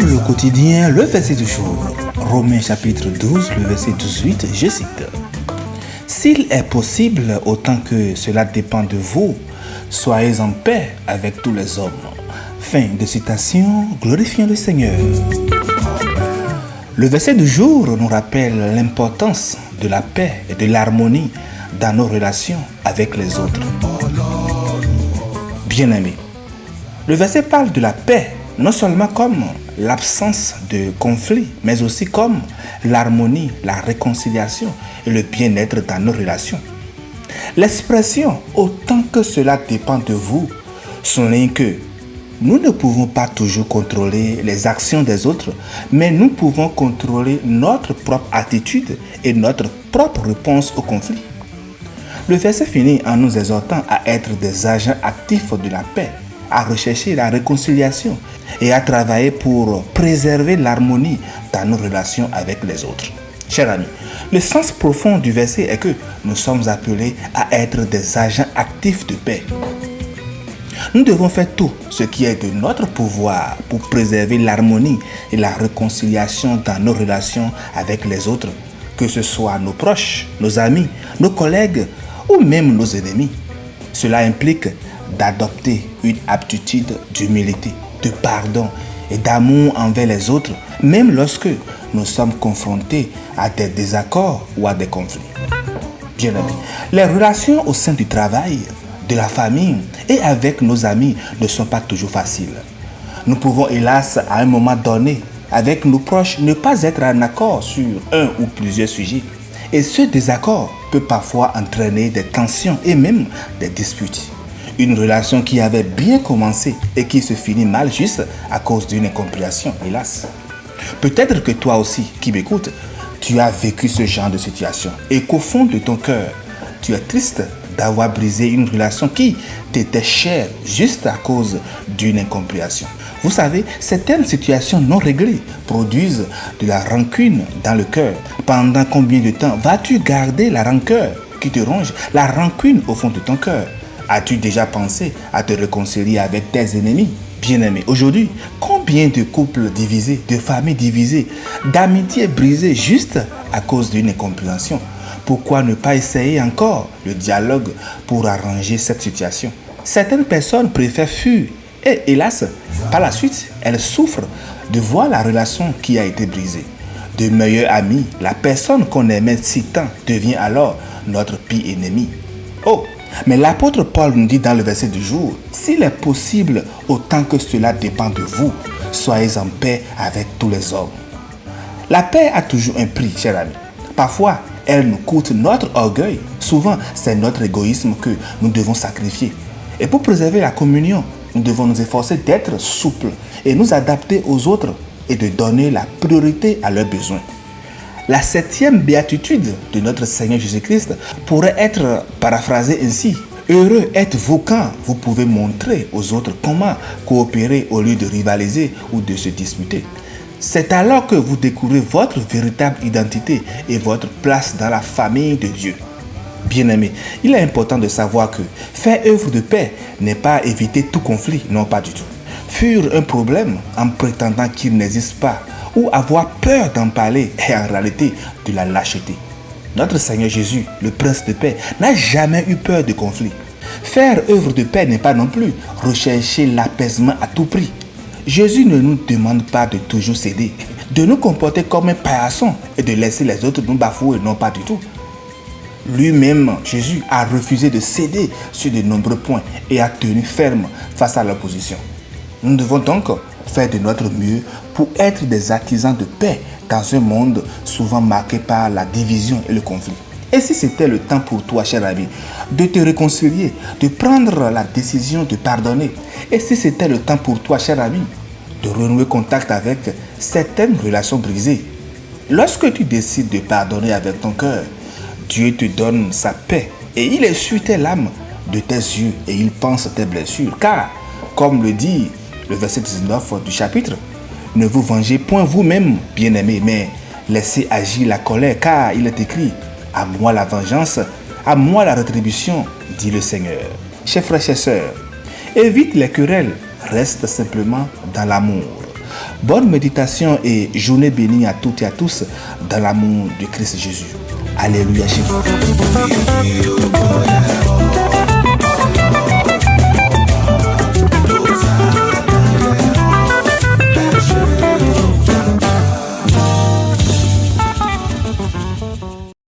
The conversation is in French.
le quotidien, le verset du jour. Romains chapitre 12, le verset 18, je cite. S'il est possible, autant que cela dépend de vous, soyez en paix avec tous les hommes. Fin de citation, glorifions le Seigneur. Le verset du jour nous rappelle l'importance de la paix et de l'harmonie dans nos relations avec les autres. Bien-aimés, le verset parle de la paix, non seulement comme l'absence de conflit, mais aussi comme l'harmonie, la réconciliation et le bien-être dans nos relations. L'expression « autant que cela dépend de vous » souligne que nous ne pouvons pas toujours contrôler les actions des autres, mais nous pouvons contrôler notre propre attitude et notre propre réponse au conflit. Le verset finit en nous exhortant à être des agents actifs de la paix, à rechercher la réconciliation et à travailler pour préserver l'harmonie dans nos relations avec les autres. Chers amis, le sens profond du verset est que nous sommes appelés à être des agents actifs de paix. Nous devons faire tout ce qui est de notre pouvoir pour préserver l'harmonie et la réconciliation dans nos relations avec les autres, que ce soit nos proches, nos amis, nos collègues ou même nos ennemis. Cela implique d'adopter une attitude d'humilité, de pardon et d'amour envers les autres, même lorsque nous sommes confrontés à des désaccords ou à des conflits. Bien aimé, les relations au sein du travail, de la famille et avec nos amis ne sont pas toujours faciles. Nous pouvons hélas à un moment donné, avec nos proches, ne pas être en accord sur un ou plusieurs sujets. Et ce désaccord peut parfois entraîner des tensions et même des disputes. Une relation qui avait bien commencé et qui se finit mal juste à cause d'une incompréhension, hélas. Peut-être que toi aussi, qui m'écoutes, tu as vécu ce genre de situation et qu'au fond de ton cœur, tu es triste d'avoir brisé une relation qui t'était chère juste à cause d'une incompréhension. Vous savez, certaines situations non réglées produisent de la rancune dans le cœur. Pendant combien de temps vas-tu garder la rancœur qui te ronge, la rancune au fond de ton cœur? As-tu déjà pensé à te réconcilier avec tes ennemis? Bien-aimés, aujourd'hui, combien de couples divisés, de familles divisées, d'amitiés brisées juste à cause d'une incompréhension? Pourquoi ne pas essayer encore le dialogue pour arranger cette situation? Certaines personnes préfèrent fuir et hélas, par la suite, elles souffrent de voir la relation qui a été brisée. De meilleurs amis, la personne qu'on aimait si tant devient alors notre pire ennemi. Oh, mais l'apôtre Paul nous dit dans le verset du jour, « S'il est possible, autant que cela dépend de vous, soyez en paix avec tous les hommes. » La paix a toujours un prix, chers amis. Parfois, elle nous coûte notre orgueil. Souvent, c'est notre égoïsme que nous devons sacrifier. Et pour préserver la communion, nous devons nous efforcer d'être souples et nous adapter aux autres et de donner la priorité à leurs besoins. La 7e béatitude de notre Seigneur Jésus-Christ pourrait être paraphrasée ainsi. Heureux êtes-vous quand vous pouvez montrer aux autres comment coopérer au lieu de rivaliser ou de se disputer. C'est alors que vous découvrez votre véritable identité et votre place dans la famille de Dieu. Bien-aimés, il est important de savoir que faire œuvre de paix n'est pas éviter tout conflit, non pas du tout. Fuir un problème en prétendant qu'il n'existe pas ou avoir peur d'en parler est en réalité de la lâcheté. Notre Seigneur Jésus, le Prince de paix, n'a jamais eu peur de conflit. Faire œuvre de paix n'est pas non plus rechercher l'apaisement à tout prix. Jésus ne nous demande pas de toujours céder, de nous comporter comme un paillasson et de laisser les autres nous bafouer, non pas du tout. Lui-même, Jésus, a refusé de céder sur de nombreux points et a tenu ferme face à l'opposition. Nous devons donc faire de notre mieux pour être des artisans de paix dans un monde souvent marqué par la division et le conflit. Et si c'était le temps pour toi, cher ami, de te réconcilier, de prendre la décision de pardonner, et si c'était le temps pour toi, cher ami, de renouer contact avec certaines relations brisées, lorsque tu décides de pardonner avec ton cœur, Dieu te donne sa paix et il essuie tes larmes de tes yeux et il pense tes blessures. Car, comme le dit le verset 19 du chapitre, ne vous vengez point vous-même, bien-aimés, mais laissez agir la colère, car il est écrit, à moi la vengeance, à moi la rétribution, dit le Seigneur. Chers frères et sœurs, évite les querelles, reste simplement dans l'amour. Bonne méditation et journée bénie à toutes et à tous dans l'amour de Christ Jésus. Alléluia.